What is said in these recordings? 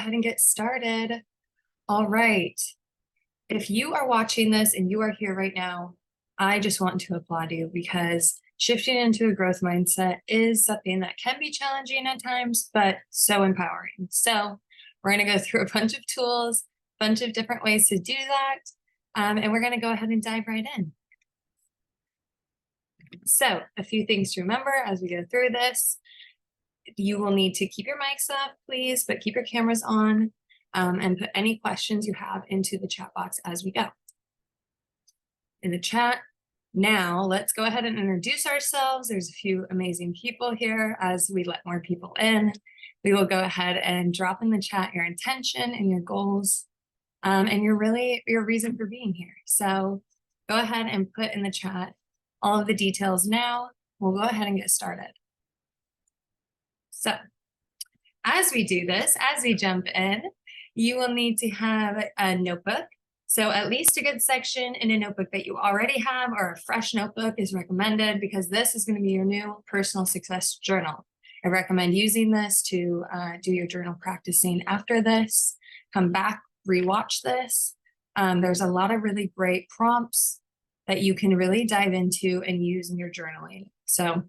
Ahead and get started. All right. If you are watching this and you are here right now, I just want to applaud you because shifting into a growth mindset is something that can be challenging at times, but so empowering. So we're going to go through a bunch of tools, a bunch of different ways to do that. And we're going to go ahead and dive right in. So a few things to remember as we go through this. You will need to keep your mics off, please, but keep your cameras on and put any questions you have into the chat box as we go. In the chat, now let's go ahead and introduce ourselves. There's a few amazing people here as we let more people in. We will go ahead and drop in the chat your intention and your goals and your reason for being here. So go ahead and put in the chat all of the details now. We'll go ahead and get started. So as we do this, as we jump in, you will need to have a notebook. So at least a good section in a notebook that you already have, or a fresh notebook is recommended because this is going to be your new personal success journal. I recommend using this to do your journal practicing after this. Come back, rewatch this. There's a lot of really great prompts that you can really dive into and use in your journaling. So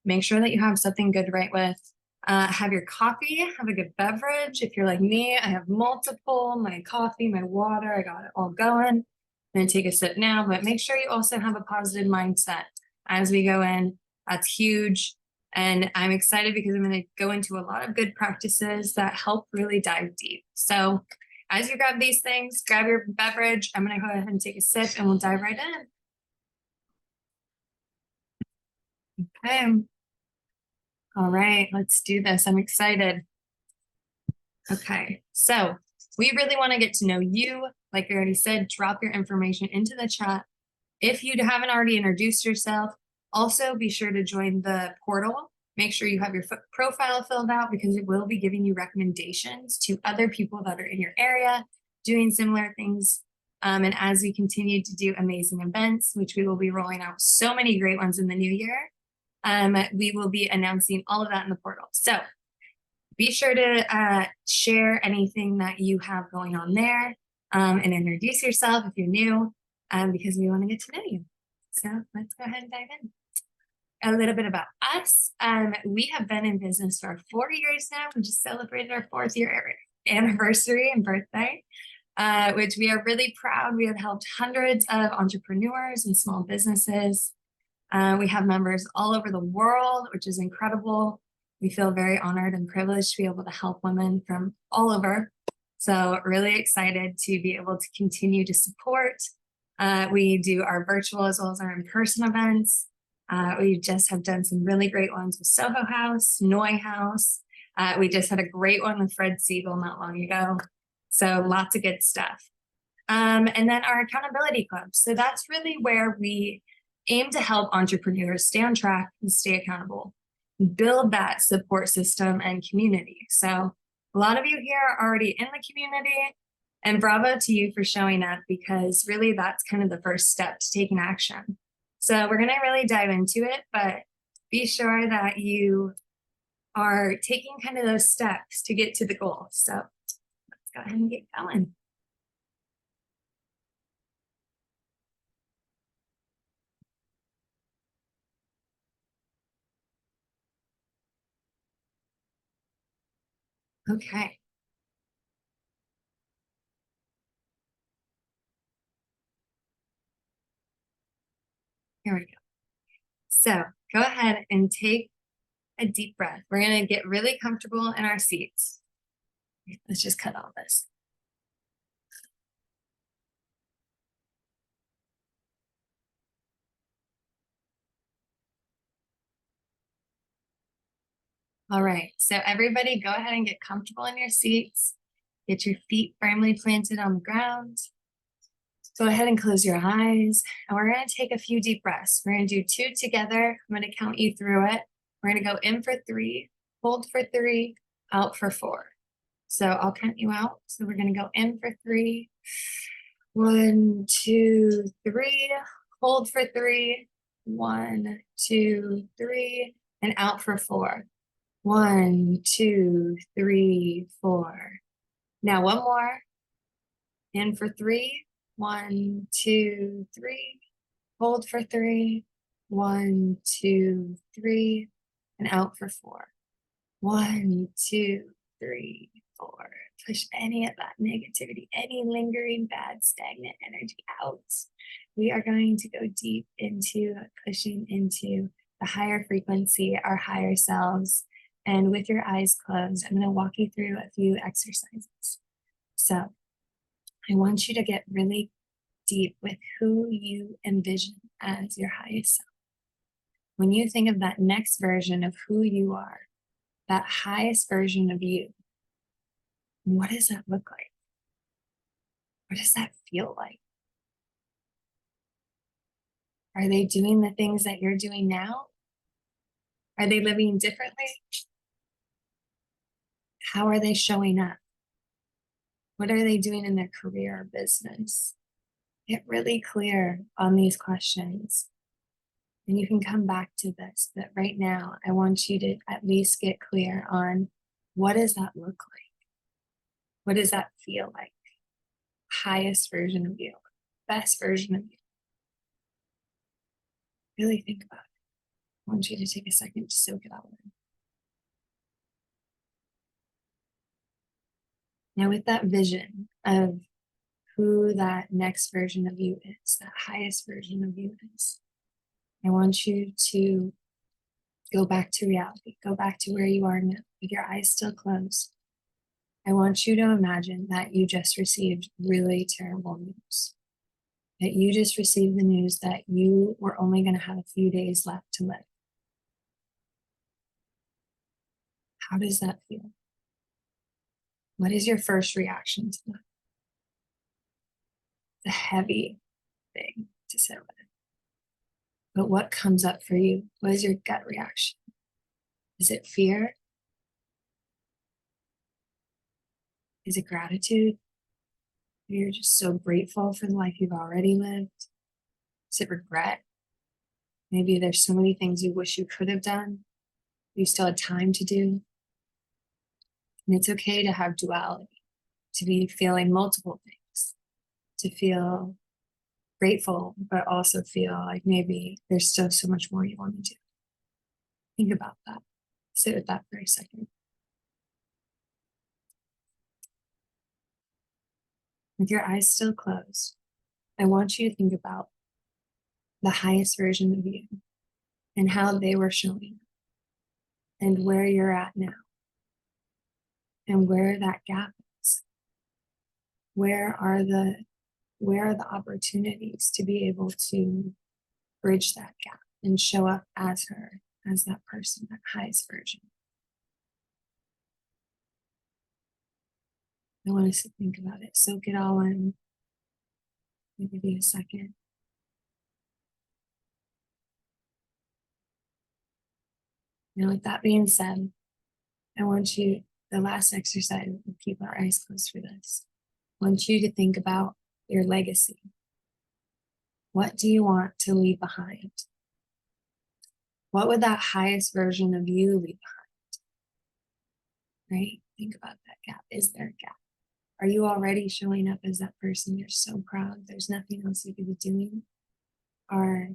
make sure that you have something good to write with. Have your coffee, have a good beverage. If you're like me, I have multiple, my coffee, my water, I got it all going. I'm gonna take a sip now, but make sure you also have a positive mindset as we go in. That's huge. And I'm excited because I'm gonna go into a lot of good practices that help really dive deep. So as you grab these things, grab your beverage. I'm gonna go ahead and take a sip and we'll dive right in. Okay. All right, let's do this. I'm excited. Okay, so we really want to get to know you. Like I already said, drop your information into the chat. If you haven't already introduced yourself, also be sure to join the portal. Make sure you have your profile filled out because it will be giving you recommendations to other people that are in your area doing similar things. And as we continue to do amazing events, which we will be rolling out so many great ones in the new year, we will be announcing all of that in the portal. So be sure to share anything that you have going on there and introduce yourself if you're new because we want to get to know you. So let's go ahead and dive in. A little bit about us. We have been in business for 4 years now. We just celebrated our 4th year anniversary and birthday, which we are really proud. We have helped hundreds of entrepreneurs and small businesses. We have members all over the world, which is incredible. We feel very honored and privileged to be able to help women from all over. So really excited to be able to continue to support. We do our virtual as well as our in-person events. We just have done some really great ones with Soho House, Noi House. We just had a great one with Fred Siegel not long ago. So lots of good stuff. And then our accountability club. So that's really where we aim to help entrepreneurs stay on track and stay accountable, build that support system and community. So a lot of you here are already in the community, and bravo to you for showing up because really that's kind of the first step to taking action. So we're going to really dive into it, but be sure that you are taking kind of those steps to get to the goal. So let's go ahead and get going. Okay. Here we go. So go ahead and take a deep breath. We're going to get really comfortable in our seats. Let's just cut all this. All right, so everybody go ahead and get comfortable in your seats. Get your feet firmly planted on the ground. Go ahead and close your eyes. And we're going to take a few deep breaths. We're going to do 2 together. I'm going to count you through it. We're going to go in for 3, hold for 3, out for 4. So I'll count you out. So we're going to go in for 3. 1, 2, 3. Hold for 3. 1, 2, 3. And out for 4. 1, 2, 3, 4. Now one more. In for 3. 1, 2, 3. Hold for 3. 1, 2, 3. And out for 4. 1, 2, 3, 4. Push any of that negativity, any lingering bad stagnant energy out. We are going to go deep into pushing into the higher frequency, our higher selves. And with your eyes closed, I'm going to walk you through a few exercises. So I want you to get really deep with who you envision as your highest self. When you think of that next version of who you are, that highest version of you, what does that look like? What does that feel like? Are they doing the things that you're doing now? Are they living differently? How are they showing up? What are they doing in their career or business? Get really clear on these questions. And you can come back to this, but right now, I want you to at least get clear on what does that look like? What does that feel like? Highest version of you, best version of you. Really think about it. I want you to take a second to soak it all in. Now, with that vision of who that next version of you is, that highest version of you is, I want you to go back to reality, go back to where you are now, with your eyes still closed. I want you to imagine that you just received really terrible news. That you just received the news that you were only going to have a few days left to live. How does that feel? What is your first reaction to that? It's a heavy thing to sit with. But what comes up for you? What is your gut reaction? Is it fear? Is it gratitude? You're just so grateful for the life you've already lived. Is it regret? Maybe there's so many things you wish you could have done, you still had time to do. And it's okay to have duality, to be feeling multiple things, to feel grateful, but also feel like maybe there's still so much more you want to do. Think about that. Sit with that for a second. With your eyes still closed, I want you to think about the highest version of you and how they were showing and where you're at now and where that gap is. Where are the opportunities to be able to bridge that gap and show up as her, as that person, that highest version? I want us to think about it, soak it all in. I'll give you a second. Now, with that being said, I want you, the last exercise, we'll keep our eyes closed for this. I want you to think about your legacy. What do you want to leave behind? What would that highest version of you leave behind? Right? Think about that gap. Is there a gap? Are you already showing up as that person? You're so proud. There's nothing else you could be doing. Or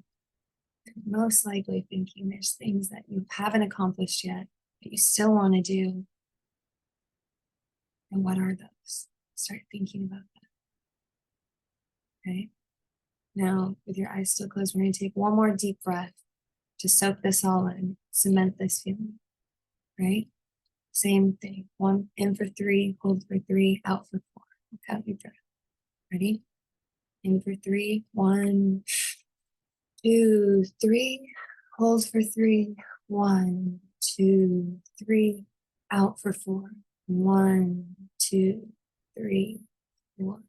most likely thinking there's things that you haven't accomplished yet that you still want to do. And what are those? Start thinking about that. Okay. Now, with your eyes still closed, we're going to take one more deep breath to soak this all in, cement this feeling. Right? Same thing. 1 in for 3, hold for 3, out for 4. Count your breath. Ready? In for 3, 1, 2, 3. Hold for 3, 1, 2, 3. Out for 4, 1, 2, 3, 4.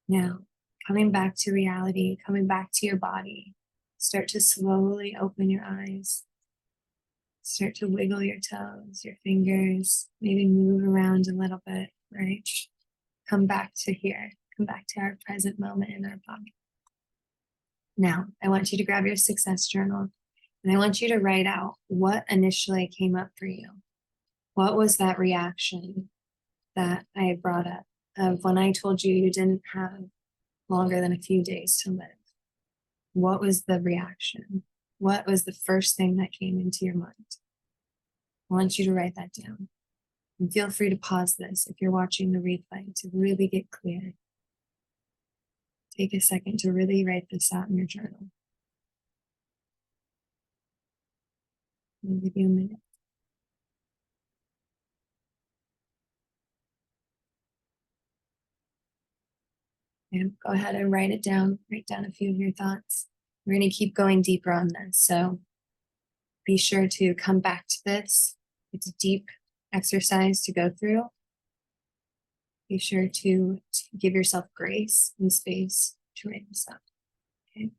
Now, coming back to reality, coming back to your body, start to slowly open your eyes. Start to wiggle your toes, your fingers, maybe move around a little bit, right? Come back to here. Come back to our present moment in our body. Now, I want you to grab your success journal and I want you to write out what initially came up for you. What was that reaction? that I had brought up of when I told you you didn't have longer than a few days to live. What was the reaction? What was the first thing that came into your mind? I want you to write that down. And feel free to pause this if you're watching the replay to really get clear. Take a second to really write this out in your journal. I'll give you a minute. And go ahead and write it down. Write down a few of your thoughts. We're going to keep going deeper on this. So be sure to come back to this. It's a deep exercise to go through. Be sure to give yourself grace and space to write this up. Okay.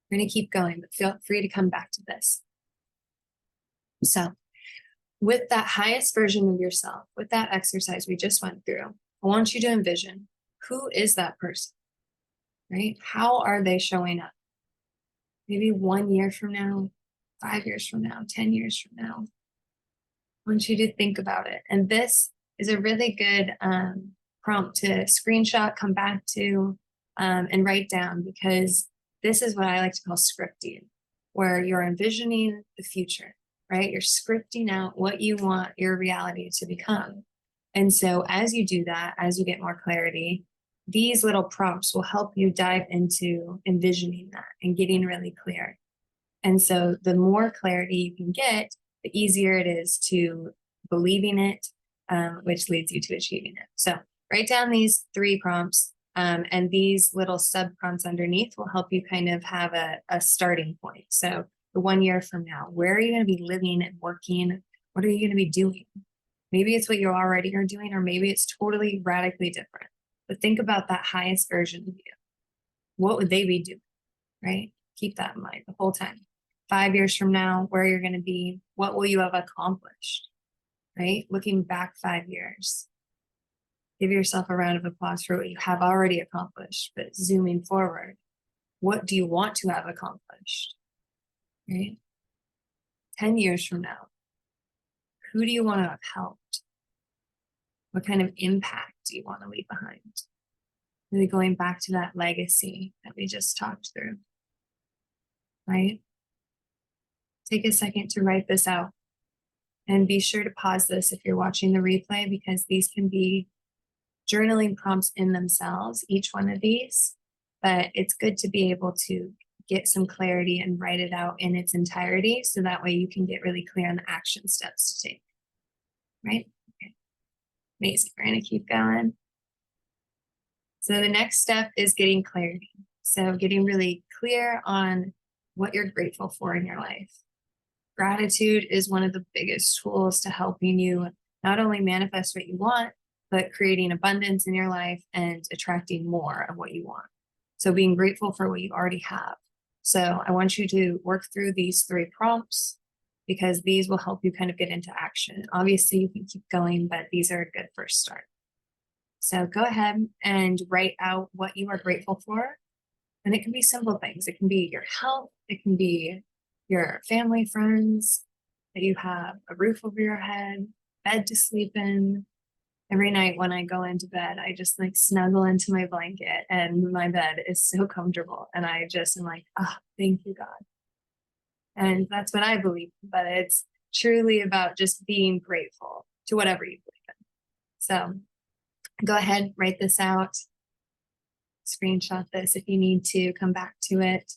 We're going to keep going, but feel free to come back to this. So with that highest version of yourself, with that exercise we just went through, I want you to envision, who is that person, right? How are they showing up? Maybe 1 year from now, 5 years from now, 10 years from now. I want you to think about it. And this is a really good prompt to screenshot, come back to, and write down, because this is what I like to call scripting, where you're envisioning the future, right? You're scripting out what you want your reality to become. And so as you do that, as you get more clarity, these little prompts will help you dive into envisioning that and getting really clear. And so the more clarity you can get, the easier it is to believing it, which leads you to achieving it. So write down these 3 prompts, and these little sub prompts underneath will help you kind of have a starting point. So the 1 year from now, where are you going to be living and working? What are you going to be doing? Maybe it's what you already are doing, or maybe it's totally radically different. But think about that highest version of you. What would they be doing, right? Keep that in mind the whole time. 5 years from now, where you're going to be, what will you have accomplished, right? Looking back 5 years. Give yourself a round of applause for what you have already accomplished, but zooming forward, what do you want to have accomplished, right? 10 years from now, who do you want to have helped? What kind of impact do you want to leave behind? Really going back to that legacy that we just talked through, right? Take a second to write this out, and be sure to pause this if you're watching the replay, because these can be journaling prompts in themselves, each one of these, but it's good to be able to get some clarity and write it out in its entirety, so that way you can get really clear on the action steps to take, right? Okay. Amazing. We're going to keep going. So the next step is getting clarity. So getting really clear on what you're grateful for in your life. Gratitude is one of the biggest tools to helping you not only manifest what you want, but creating abundance in your life and attracting more of what you want. So being grateful for what you already have. So I want you to work through these 3 prompts, because these will help you kind of get into action. Obviously, you can keep going, but these are a good first start. So go ahead and write out what you are grateful for. And it can be simple things. It can be your health. It can be your family, friends, that you have a roof over your head, bed to sleep in. Every night when I go into bed, I just like snuggle into my blanket, and my bed is so comfortable. And I just am like, oh, thank you, God. And that's what I believe, but it's truly about just being grateful to whatever you believe in. So go ahead, write this out, screenshot this if you need to, come back to it.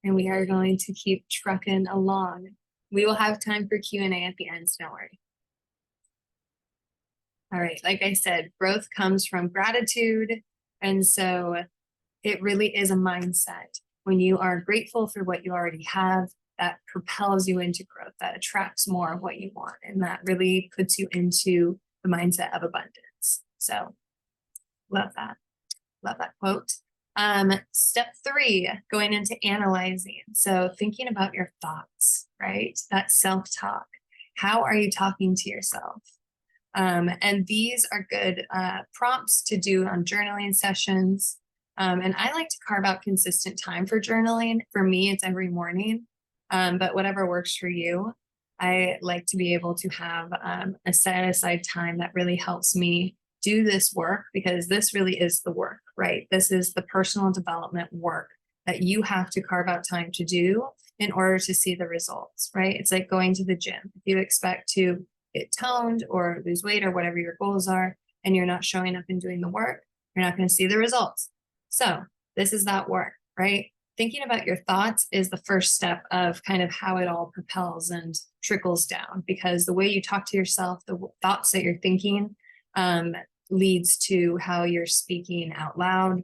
And we are going to keep trucking along. We will have time for Q&A at the end, so don't worry. All right, like I said, growth comes from gratitude. And so it really is a mindset. When you are grateful for what you already have, that propels you into growth, that attracts more of what you want. And that really puts you into the mindset of abundance. So love that. Love that quote. Step 3, going into analyzing. So thinking about your thoughts, right? That self-talk. How are you talking to yourself? And these are good prompts to do on journaling sessions. And I like to carve out consistent time for journaling. For me, it's every morning, but whatever works for you. I like to be able to have a set aside time that really helps me do this work, because this really is the work, right? This is the personal development work that you have to carve out time to do in order to see the results, right? It's like going to the gym. If you expect to get toned or lose weight or whatever your goals are, and you're not showing up and doing the work, you're not going to see the results. So this is that work, right? Thinking about your thoughts is the first step of kind of how it all propels and trickles down, because the way you talk to yourself, the thoughts that you're thinking, leads to how you're speaking out loud,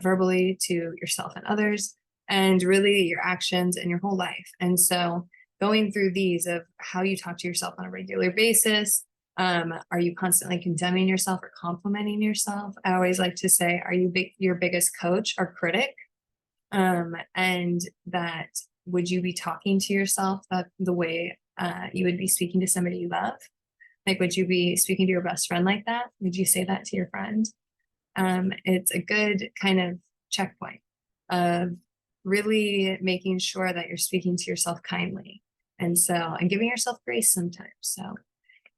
verbally to yourself and others, and really your actions and your whole life. And so going through these of how you talk to yourself on a regular basis, are you constantly condemning yourself or complimenting yourself? I always like to say, are you your biggest coach or critic? And that, would you be talking to yourself the way you would be speaking to somebody you love? Like, would you be speaking to your best friend like that? Would you say that to your friend? It's a good kind of checkpoint of really making sure that you're speaking to yourself kindly. And giving yourself grace sometimes. So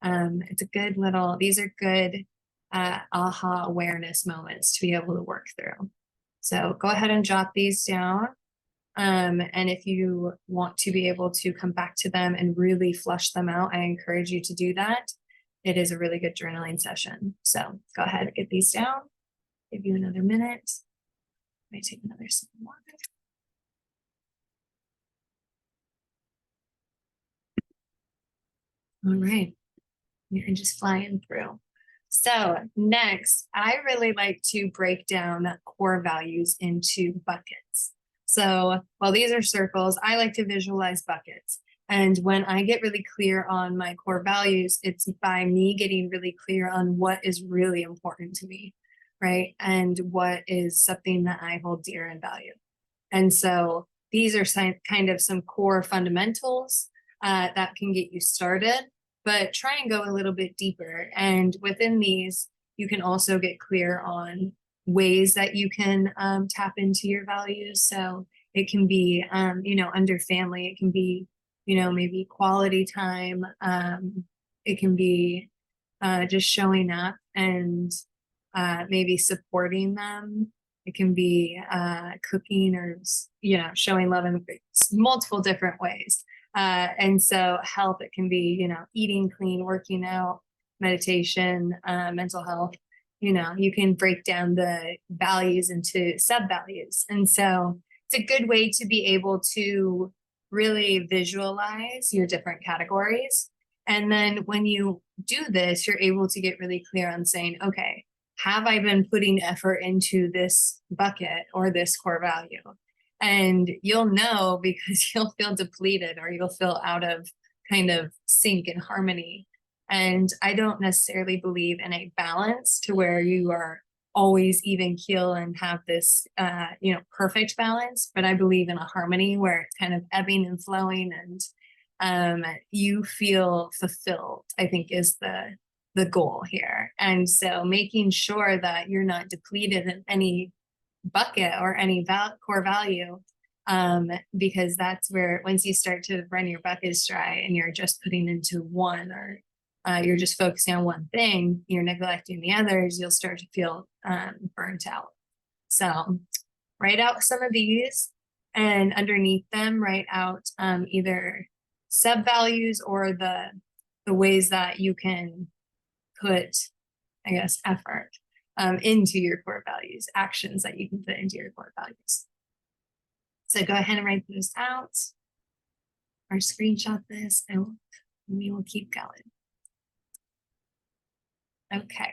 it's a good little, these are good aha awareness moments to be able to work through. So go ahead and jot these down. And if you want to be able to come back to them and really flush them out, I encourage you to do that. It is a really good journaling session. So go ahead and get these down. Give you another minute. I might take another sip of water. All right. You're just flying through. So next, I really like to break down core values into buckets. So while these are circles, I like to visualize buckets. And when I get really clear on my core values, it's by me getting really clear on what is really important to me, right? And what is something that I hold dear and value. And so these are kind of some core fundamentals that can get you started, but try and go a little bit deeper. And within these, you can also get clear on ways that you can tap into your values. So it can be, under family, it can be, maybe quality time. It can be just showing up and maybe supporting them. It can be cooking or, showing love in multiple different ways. And so health, it can be, eating clean, working out, meditation, mental health. You can break down the values into sub values. And so it's a good way to be able to really visualize your different categories. And then when you do this, you're able to get really clear on saying, okay, have I been putting effort into this bucket or this core value? And you'll know, because you'll feel depleted or you'll feel out of kind of sync and harmony. And I don't necessarily believe in a balance to where you are always even keel and have this, perfect balance, but I believe in a harmony where it's kind of ebbing and flowing, and you feel fulfilled, I think, is the goal here. And so making sure that you're not depleted in any bucket or any core value, because that's where, once you start to run your buckets dry and you're just putting into one, or you're just focusing on one thing, you're neglecting the others, you'll start to feel burnt out. So write out some of these, and underneath them, write out either sub values or the ways that you can put, I guess, effort into your core values, actions that you can put into your core values. So go ahead and write those out or screenshot this, and we will keep going. Okay,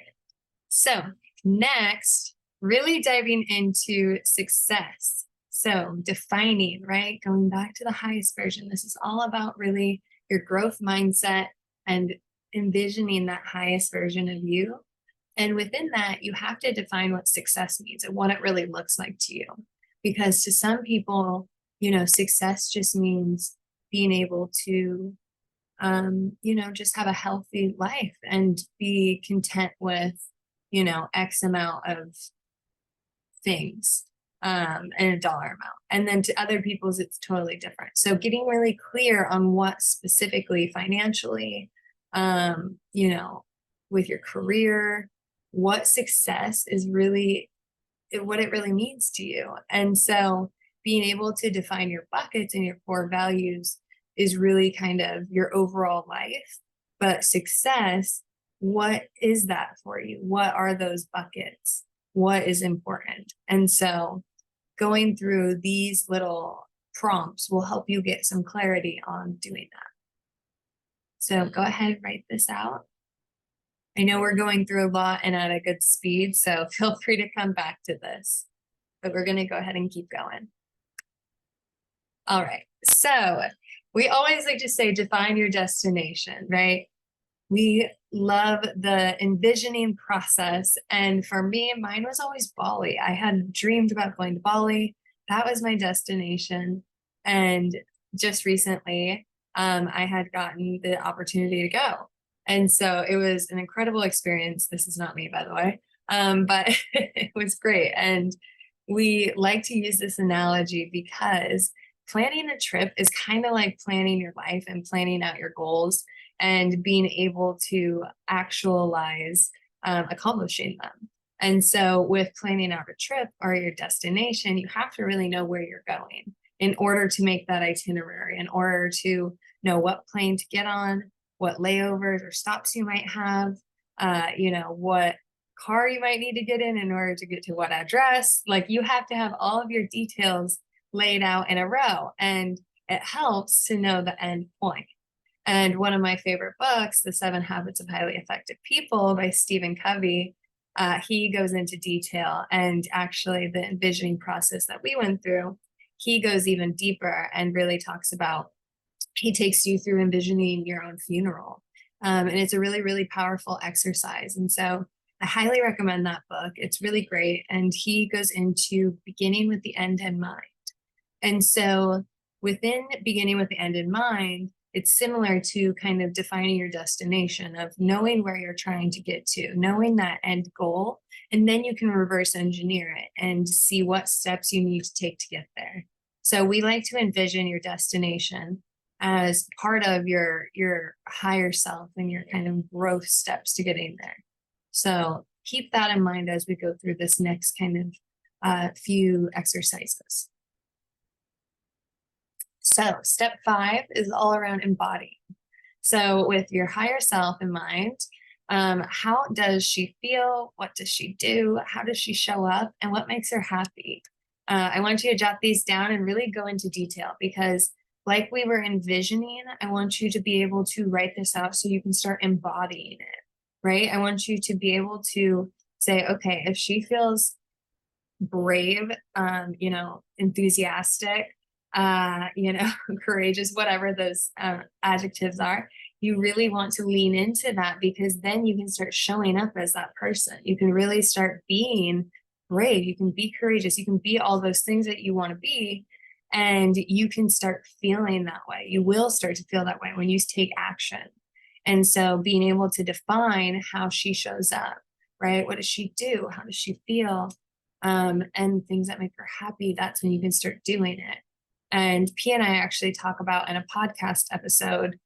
so next, really diving into success. So defining, right? Going back to the highest version. This is all about really your growth mindset and envisioning that highest version of you. And within that, you have to define what success means and what it really looks like to you. Because to some people, success just means being able to, just have a healthy life and be content with, X amount of things. and a dollar amount. And then to other people's, it's totally different. So getting really clear on what specifically financially, you know, with your career, what success is really, what it really means to you. And so being able to define your buckets and your core values is really kind of your overall life. But success, what is that for you? What are those buckets? What is important? And so going through these little prompts will help you get some clarity on doing that. So go ahead and write this out. I know we're going through a lot and at a good speed, so feel free to come back to this, but we're going to go ahead and keep going. All right. So we always like to say, define your destination, right? We love the envisioning process. And for me, mine was always Bali. I had dreamed about going to Bali. That was my destination. And just recently, I had gotten the opportunity to go. And so it was an incredible experience. This is not me, by the way, but it was great. And we like to use this analogy because planning a trip is kind of like planning your life and planning out your goals and being able to actualize accomplishing them. And so with planning out a trip or your destination, you have to really know where you're going in order to make that itinerary, in order to know what plane to get on, what layovers or stops you might have, you know, what car you might need to get in order to get to what address. Like you have to have all of your details laid out in a row, and it helps to know the end point. And one of my favorite books, The 7 Habits of Highly Effective People by Stephen Covey, he goes into detail, and actually the envisioning process that we went through, he goes even deeper and really talks about, he takes you through envisioning your own funeral. And it's a really, really powerful exercise. And so I highly recommend that book. It's really great. And he goes into beginning with the end in mind. And so within beginning with the end in mind, it's similar to kind of defining your destination, of knowing where you're trying to get to, knowing that end goal, and then you can reverse engineer it and see what steps you need to take to get there. So we like to envision your destination as part of your higher self and your kind of growth steps to getting there. So keep that in mind as we go through this next kind of few exercises. So step 5 is all around embodying. So with your higher self in mind, how does she feel? What does she do? How does she show up? And what makes her happy? I want you to jot these down and really go into detail, because like we were envisioning, I want you to be able to write this out so you can start embodying it, right? I want you to be able to say, okay, if she feels brave, you know, enthusiastic, you know, courageous, whatever those adjectives are, you really want to lean into that, because then you can start showing up as that person. You can really start being brave. You can be courageous. You can be all those things that you want to be. And you can start feeling that way. You will start to feel that way when you take action. And so being able to define how she shows up, right? What does she do? How does she feel? And things that make her happy, that's when you can start doing it. And P and I actually talk about in a podcast episode,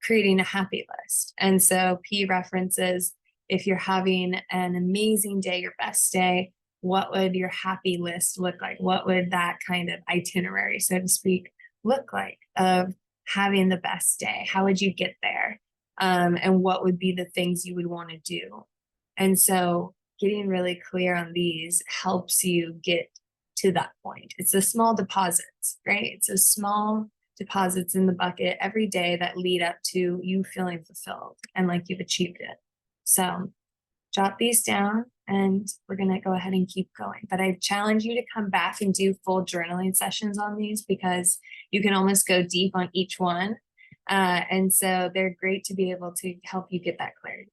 creating a happy list. And so P references, if you're having an amazing day, your best day, what would your happy list look like? What would that kind of itinerary, so to speak, look like of having the best day? How would you get there? And what would be the things you would want to do? And so getting really clear on these helps you get to that point. It's the small deposits, right? It's those small deposits in the bucket every day that lead up to you feeling fulfilled and like you've achieved it. So jot these down, and we're going to go ahead and keep going. But I challenge you to come back and do full journaling sessions on these, because you can almost go deep on each one. And so they're great to be able to help you get that clarity.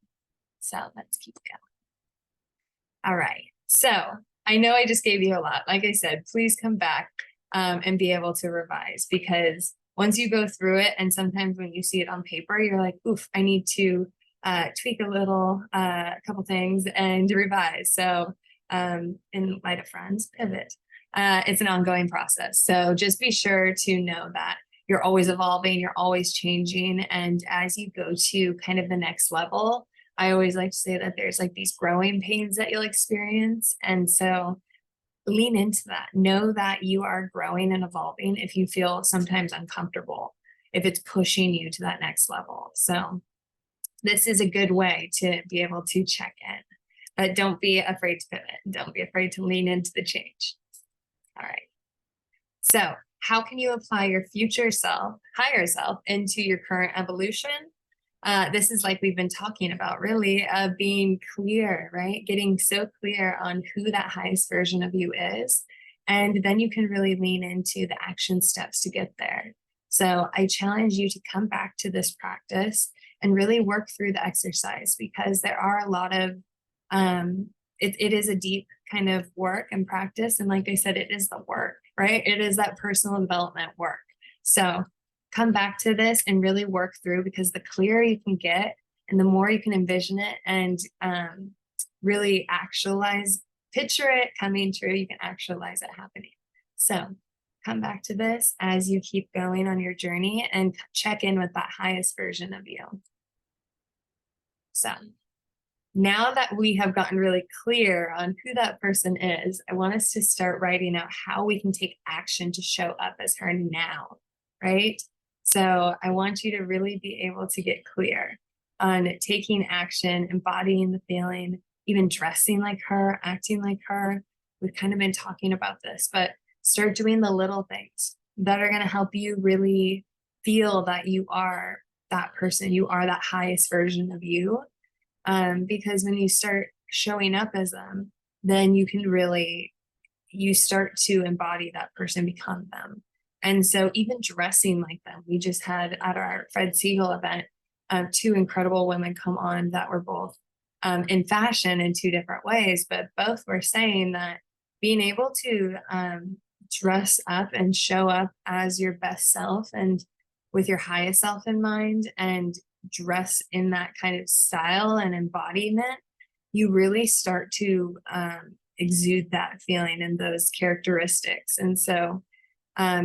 So let's keep going. All right. So I know I just gave you a lot. Like I said, please come back and be able to revise, because once you go through it, and sometimes when you see it on paper, you're like, oof, I need to tweak a little, a couple things and revise. So in light of friends, pivot. It's an ongoing process. So just be sure to know that you're always evolving, you're always changing. And as you go to kind of the next level, I always like to say that there's like these growing pains that you'll experience. And so lean into that. Know that you are growing and evolving if you feel sometimes uncomfortable, if it's pushing you to that next level. So this is a good way to be able to check in, but don't be afraid to pivot. Don't be afraid to lean into the change. All right. So how can you apply your future self, higher self, into your current evolution? This is like we've been talking about, really, being clear, right? Getting so clear on who that highest version of you is. And then you can really lean into the action steps to get there. So I challenge you to come back to this practice and really work through the exercise, because there are a lot of, it is a deep kind of work and practice. And like I said, it is the work, right? It is that personal development work. So come back to this and really work through, because the clearer you can get and the more you can envision it and really actualize, picture it coming true, you can actualize it happening. So come back to this as you keep going on your journey and check in with that highest version of you. So now that we have gotten really clear on who that person is, I want us to start writing out how we can take action to show up as her now, right? So I want you to really be able to get clear on taking action, embodying the feeling, even dressing like her, acting like her. We've kind of been talking about this, but start doing the little things that are going to help you really feel that you are that person, you are that highest version of you. Because when you start showing up as them, then you can really, you start to embody that person, become them. And so even dressing like them, we just had at our Fred Siegel event, two incredible women come on that were both in fashion in two different ways, but both were saying that being able to dress up and show up as your best self and with your highest self in mind and dress in that kind of style and embodiment, you really start to exude that feeling and those characteristics. And so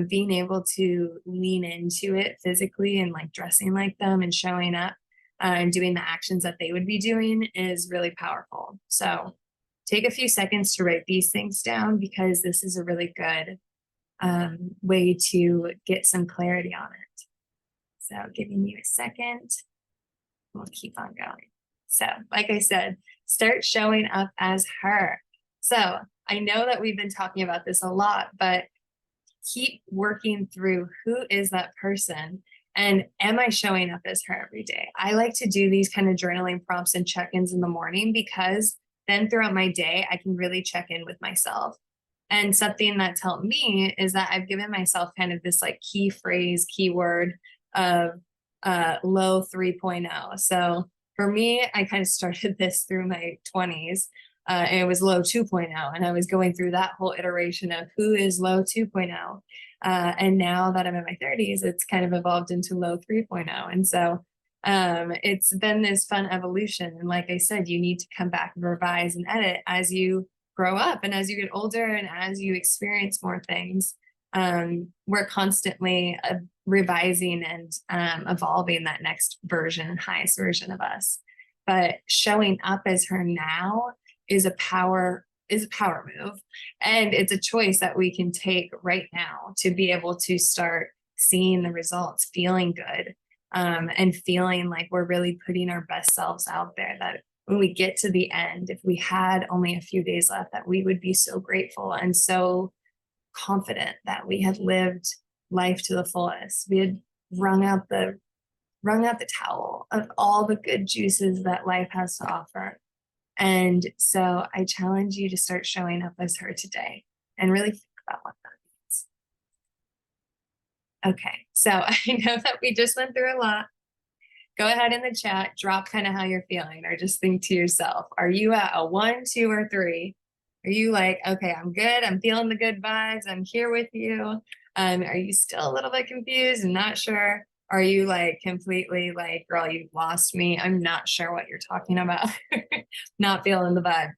being able to lean into it physically and like dressing like them and showing up and doing the actions that they would be doing is really powerful. So take a few seconds to write these things down, because this is a really good way to get some clarity on it. So giving you a second, we'll keep on going. So like I said, start showing up as her. So I know that we've been talking about this a lot, but keep working through who is that person and am I showing up as her every day? I like to do these kind of journaling prompts and check-ins in the morning, because then throughout my day, I can really check in with myself. And something that's helped me is that I've given myself kind of this like key phrase, keyword of low 3.0. So for me, I kind of started this through my 20s. And it was low 2.0. And I was going through that whole iteration of who is low 2.0. And now that I'm in my 30s, it's kind of evolved into low 3.0. And so it's been this fun evolution. And like I said, you need to come back and revise and edit as you grow up and as you get older and as you experience more things. We're constantly revising and evolving that next version, highest version of us. But showing up as her now is a power move, and it's a choice that we can take right now to be able to start seeing the results, feeling good, and feeling like we're really putting our best selves out there, that when we get to the end, if we had only a few days left, that we would be so grateful and so confident that we had lived life to the fullest. We had wrung out the towel of all the good juices that life has to offer. And so I challenge you to start showing up as her today and really think about what that means. Okay, so I know that we just went through a lot. Go ahead in the chat, drop kind of how you're feeling, or just think to yourself, are you at a 1, 2, or 3? Are you like, okay, I'm good, I'm feeling the good vibes, I'm here with you? Are you still a little bit confused and not sure? Are you like completely like, girl, you've lost me, I'm not sure what you're talking about? Not feeling the vibe.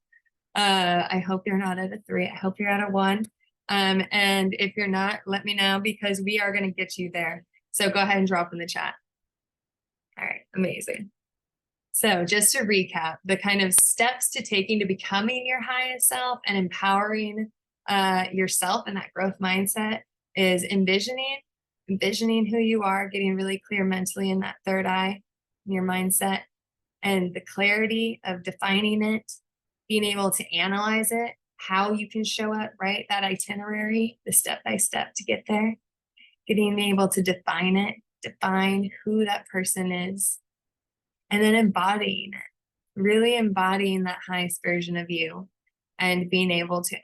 I hope you're not at a 3. I hope you're at a 1. And if you're not, let me know, because we are going to get you there. So go ahead and drop in the chat. All right, amazing. So just to recap, the kind of steps to taking to becoming your highest self and empowering yourself and that growth mindset is envisioning who you are, getting really clear mentally in that third eye, in your mindset, and the clarity of defining it, being able to analyze it, how you can show up, right? That itinerary, the step-by-step to get there, getting able to define it, define who that person is, and then embodying it, really embodying that highest version of you and being able to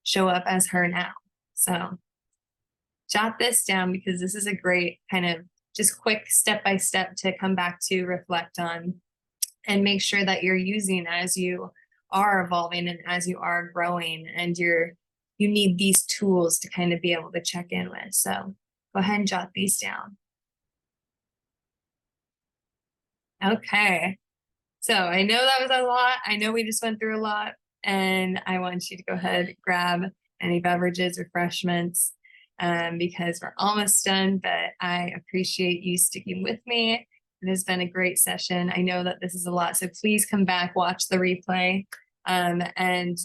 show up as her now. So jot this down, because this is a great kind of just quick step-by-step to come back to, reflect on, and make sure that you're using as you are evolving and as you are growing, and you need these tools to kind of be able to check in with. So go ahead and jot these down. Okay. So I know that was a lot. I know we just went through a lot, and I want you to go ahead, grab any beverages, refreshments, because we're almost done, but I appreciate you sticking with me. It has been a great session. I know that this is a lot, so please come back, watch the replay, and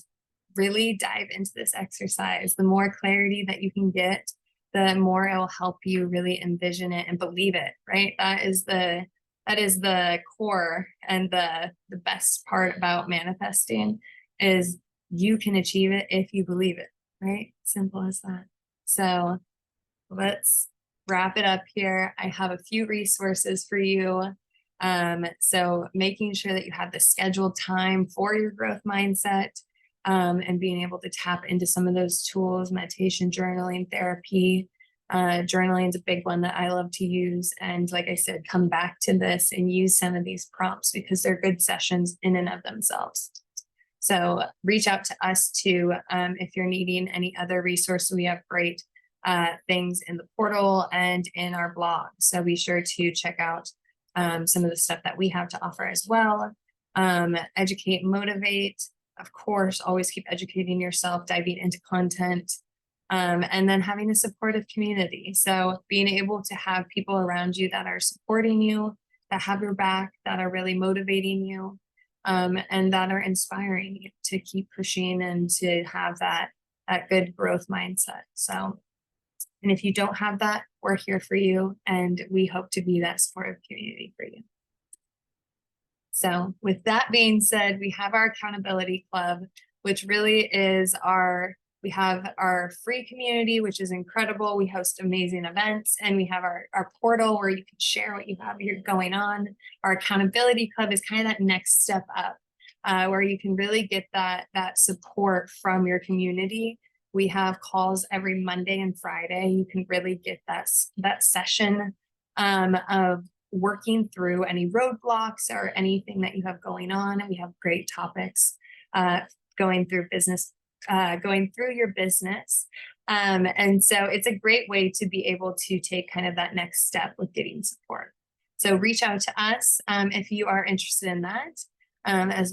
really dive into this exercise. The more clarity that you can get, the more it will help you really envision it and believe it, right? That is the core and the best part about manifesting, is you can achieve it if you believe it, right? Simple as that. So let's wrap it up here. I have a few resources for you. So making sure that you have the scheduled time for your growth mindset, and being able to tap into some of those tools, meditation, journaling, therapy. Journaling is a big one that I love to use. And like I said, come back to this and use some of these prompts, because they're good sessions in and of themselves. So reach out to us too, if you're needing any other resources. We have great things in the portal and in our blog. So be sure to check out some of the stuff that we have to offer as well. Educate, motivate. Of course, always keep educating yourself, diving into content, and then having a supportive community. So being able to have people around you that are supporting you, that have your back, that are really motivating you, and that are inspiring you to keep pushing and to have that good growth mindset. So, and if you don't have that, we're here for you, and we hope to be that supportive community for you. So with that being said, we have our accountability club, which really is we have our free community, which is incredible. We host amazing events, and we have our portal where you can share what you have going on. Our accountability club is kind of that next step up, where you can really get that support from your community. We have calls every Monday and Friday. You can really get that session of working through any roadblocks or anything that you have going on. And we have great topics going through your business. And so it's a great way to be able to take kind of that next step with getting support. So reach out to us if you are interested in that as well.